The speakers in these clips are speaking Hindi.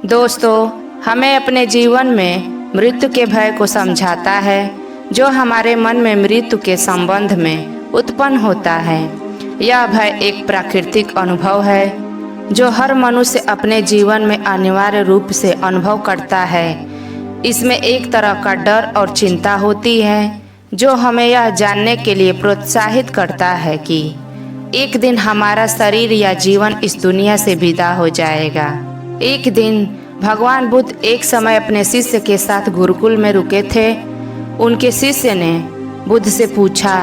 दोस्तों, हमें अपने जीवन में मृत्यु के भय को समझाता है, जो हमारे मन में मृत्यु के संबंध में उत्पन्न होता है। यह भय एक प्राकृतिक अनुभव है जो हर मनुष्य अपने जीवन में अनिवार्य रूप से अनुभव करता है। इसमें एक तरह का डर और चिंता होती है जो हमें यह जानने के लिए प्रोत्साहित करता है कि एक दिन हमारा शरीर या जीवन इस दुनिया से विदा हो जाएगा। एक दिन भगवान बुद्ध एक समय अपने शिष्य के साथ गुरुकुल में रुके थे। उनके शिष्य ने बुद्ध से पूछा,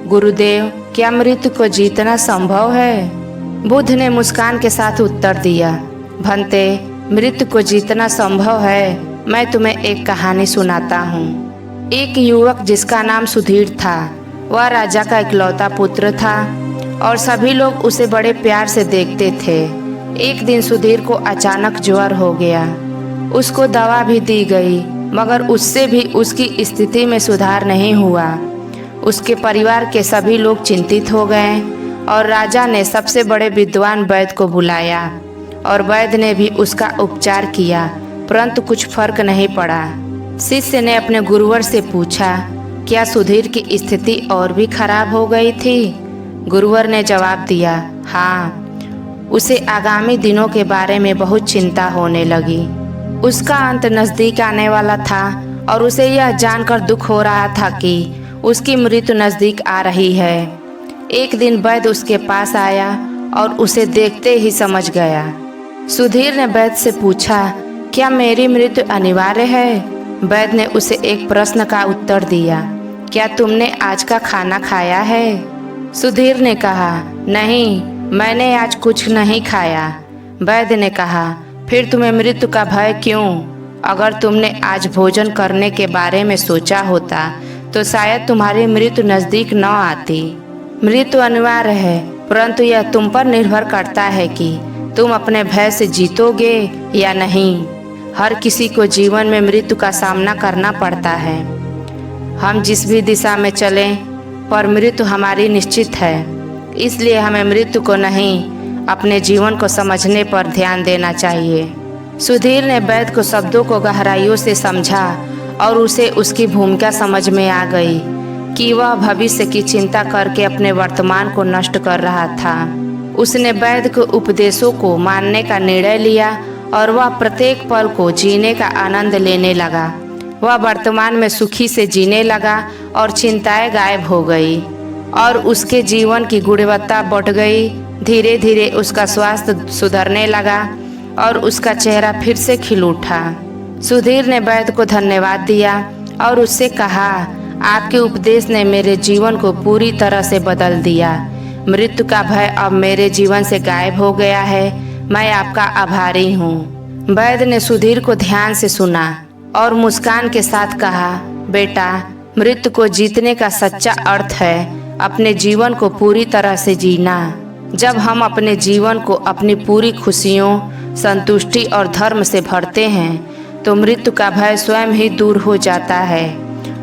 गुरुदेव, क्या मृत्यु को जीतना संभव है? बुद्ध ने मुस्कान के साथ उत्तर दिया, भंते, मृत्यु को जीतना संभव है। मैं तुम्हें एक कहानी सुनाता हूँ। एक युवक जिसका नाम सुधीर था, वह राजा का इकलौता पुत्र था और सभी लोग उसे बड़े प्यार से देखते थे। एक दिन सुधीर को अचानक ज्वर हो गया। उसको दवा भी दी गई, मगर उससे भी उसकी स्थिति में सुधार नहीं हुआ। उसके परिवार के सभी लोग चिंतित हो गए और राजा ने सबसे बड़े विद्वान वैद्य को बुलाया और वैद्य ने भी उसका उपचार किया, परंतु कुछ फर्क नहीं पड़ा। शिष्य ने अपने गुरुवर से पूछा, क्या सुधीर की स्थिति और भी खराब हो गई थी? गुरुवर ने जवाब दिया, हाँ, उसे आगामी दिनों के बारे में बहुत चिंता होने लगी। उसका अंत नज़दीक आने वाला था और उसे यह जानकर दुख हो रहा था कि उसकी मृत्यु नज़दीक आ रही है। एक दिन वैद्य उसके पास आया और उसे देखते ही समझ गया। सुधीर ने वैद्य से पूछा, क्या मेरी मृत्यु अनिवार्य है? वैद्य ने उसे एक प्रश्न का उत्तर दिया, क्या तुमने आज का खाना खाया है? सुधीर ने कहा, नहीं, मैंने आज कुछ नहीं खाया। वैद्य ने कहा, फिर तुम्हें मृत्यु का भय क्यों? अगर तुमने आज भोजन करने के बारे में सोचा होता तो शायद तुम्हारी मृत्यु नज़दीक न आती। मृत्यु अनिवार्य है, परंतु यह तुम पर निर्भर करता है कि तुम अपने भय से जीतोगे या नहीं। हर किसी को जीवन में मृत्यु का सामना करना पड़ता है। हम जिस भी दिशा में चलें, पर मृत्यु हमारी निश्चित है। इसलिए हमें मृत्यु को नहीं, अपने जीवन को समझने पर ध्यान देना चाहिए। सुधीर ने वैद्य को शब्दों को गहराइयों से समझा और उसे उसकी भूमिका समझ में आ गई कि वह भविष्य की चिंता करके अपने वर्तमान को नष्ट कर रहा था। उसने वैद्य के उपदेशों को मानने का निर्णय लिया और वह प्रत्येक पल को जीने का आनंद लेने लगा। वह वर्तमान में सुखी से जीने लगा और चिंताएं गायब हो गई और उसके जीवन की गुणवत्ता बढ़ गई। धीरे धीरे उसका स्वास्थ्य सुधरने लगा और उसका चेहरा फिर से खिल उठा। सुधीर ने वैद्य को धन्यवाद दिया और उससे कहा, आपके उपदेश ने मेरे जीवन को पूरी तरह से बदल दिया। मृत्यु का भय अब मेरे जीवन से गायब हो गया है। मैं आपका आभारी हूँ। वैद्य ने सुधीर को ध्यान से सुना और मुस्कान के साथ कहा, बेटा, मृत्यु को जीतने का सच्चा अर्थ है अपने जीवन को पूरी तरह से जीना। जब हम अपने जीवन को अपनी पूरी खुशियों, संतुष्टि और धर्म से भरते हैं तो मृत्यु का भय स्वयं ही दूर हो जाता है।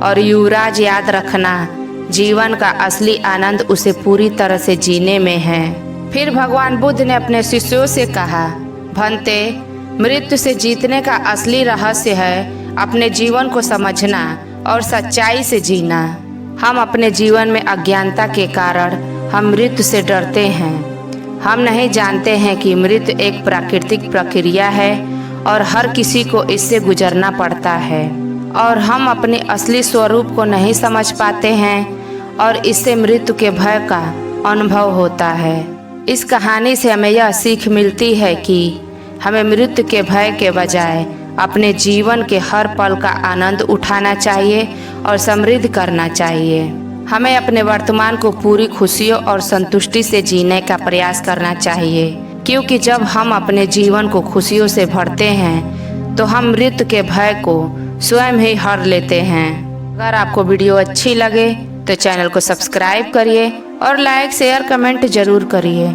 और युवराज, याद रखना, जीवन का असली आनंद उसे पूरी तरह से जीने में है। फिर भगवान बुद्ध ने अपने शिष्यों से कहा, भंते, मृत्यु से जीतने का असली रहस्य है अपने जीवन को समझना और सच्चाई से जीना। हम अपने जीवन में अज्ञानता के कारण हम मृत्यु से डरते हैं। हम नहीं जानते हैं कि मृत्यु एक प्राकृतिक प्रक्रिया है और हर किसी को इससे गुजरना पड़ता है और हम अपने असली स्वरूप को नहीं समझ पाते हैं और इससे मृत्यु के भय का अनुभव होता है। इस कहानी से हमें यह सीख मिलती है कि हमें मृत्यु के भय के बजाय अपने जीवन के हर पल का आनंद उठाना चाहिए और समृद्ध करना चाहिए। हमें अपने वर्तमान को पूरी खुशियों और संतुष्टि से जीने का प्रयास करना चाहिए, क्योंकि जब हम अपने जीवन को खुशियों से भरते हैं तो हम मृत्यु के भय को स्वयं ही हर लेते हैं। अगर आपको वीडियो अच्छी लगे तो चैनल को सब्सक्राइब करिए और लाइक, शेयर, कमेंट जरूर करिए।